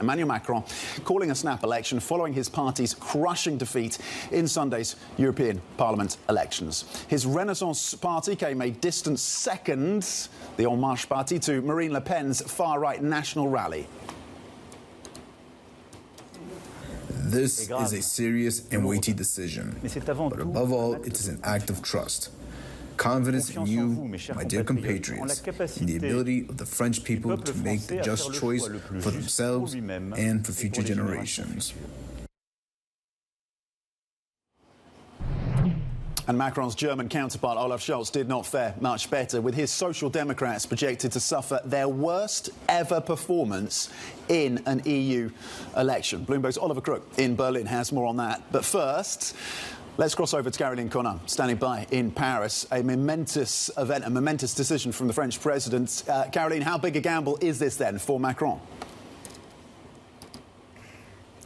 Emmanuel Macron calling a snap election following his party's crushing defeat in Sunday's European Parliament elections. His Renaissance party came a distant second, the En Marche party, to Marine Le Pen's far-right National Rally. This is a serious and weighty decision, but above all, it is an act of trust. Confidence in you, my dear compatriots, in the ability of the French people to make the just choice for themselves and for future generations. And Macron's German counterpart, Olaf Scholz, did not fare much better, with his Social Democrats projected to suffer their worst ever performance in an EU election. Bloomberg's Oliver Crook in Berlin has more on that. But first, let's cross over to Connan, standing by in Paris. A momentous event, a momentous decision from the French president. Caroline, how big a gamble is this then for Macron?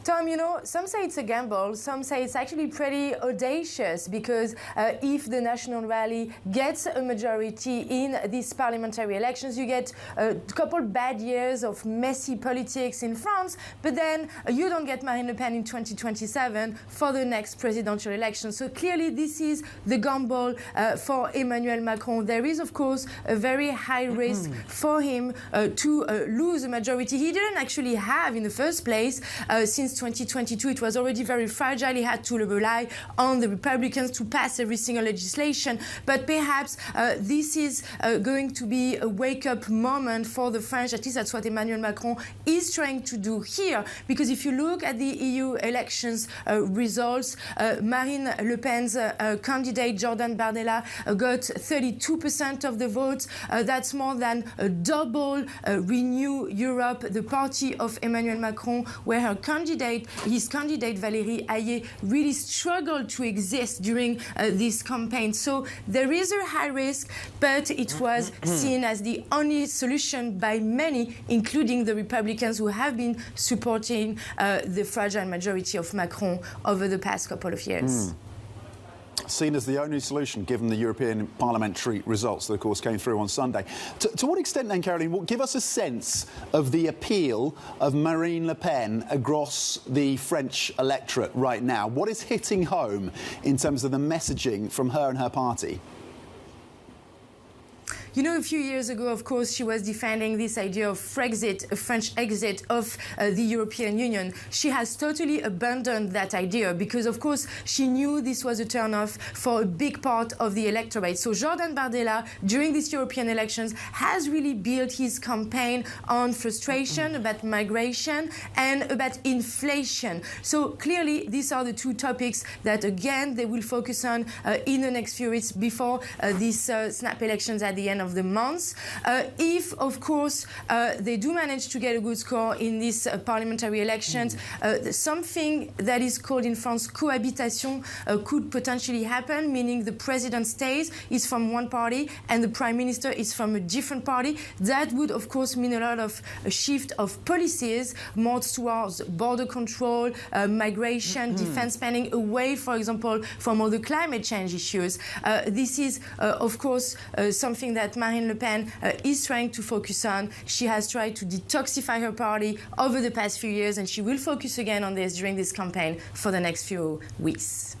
Tom, you know, some say it's a gamble, some say it's actually pretty audacious, because if the National Rally gets a majority in these parliamentary elections, you get a couple bad years of messy politics in France, but then you don't get Marine Le Pen in 2027 for the next presidential election. So clearly this is the gamble for Emmanuel Macron. There is, of course, a very high risk for him to lose a majority he didn't actually have in the first place. Since 2022, it was already very fragile. He had to rely on the Republicans to pass every single legislation. But perhaps this is going to be a wake-up moment for the French. At least that's what Emmanuel Macron is trying to do here. Because if you look at the EU elections results, Marine Le Pen's candidate, Jordan Bardella, got 32% of the votes. That's more than double Renew Europe, the party of Emmanuel Macron, where his candidate Valérie Hayé really struggled to exist during this campaign. So there is a high risk, but it was seen as the only solution by many, including the Republicans, who have been supporting the fragile majority of Macron over the past couple of years. Seen as the only solution given the European parliamentary results that, of course, came through on Sunday. To what extent, then, Caroline, give us a sense of the appeal of Marine Le Pen across the French electorate right now? What is hitting home in terms of the messaging from her and her party? You know, a few years ago, of course, she was defending this idea of Frexit, a French exit of the European Union. She has totally abandoned that idea because, of course, she knew this was a turnoff for a big part of the electorate. So Jordan Bardella, during these European elections, has really built his campaign on frustration about migration and about inflation. So clearly, these are the two topics that, again, they will focus on in the next few weeks before these snap elections at the end of the month. If, of course, they do manage to get a good score in these parliamentary elections, something that is called in France cohabitation could potentially happen, meaning the president is from one party and the prime minister is from a different party. That would, of course, mean a lot of a shift of policies more towards border control, migration, defense spending, away, for example, from all the climate change issues. This is, of course, something that Marine Le Pen is trying to focus on. She has tried to detoxify her party over the past few years, and she will focus again on this during this campaign for the next few weeks.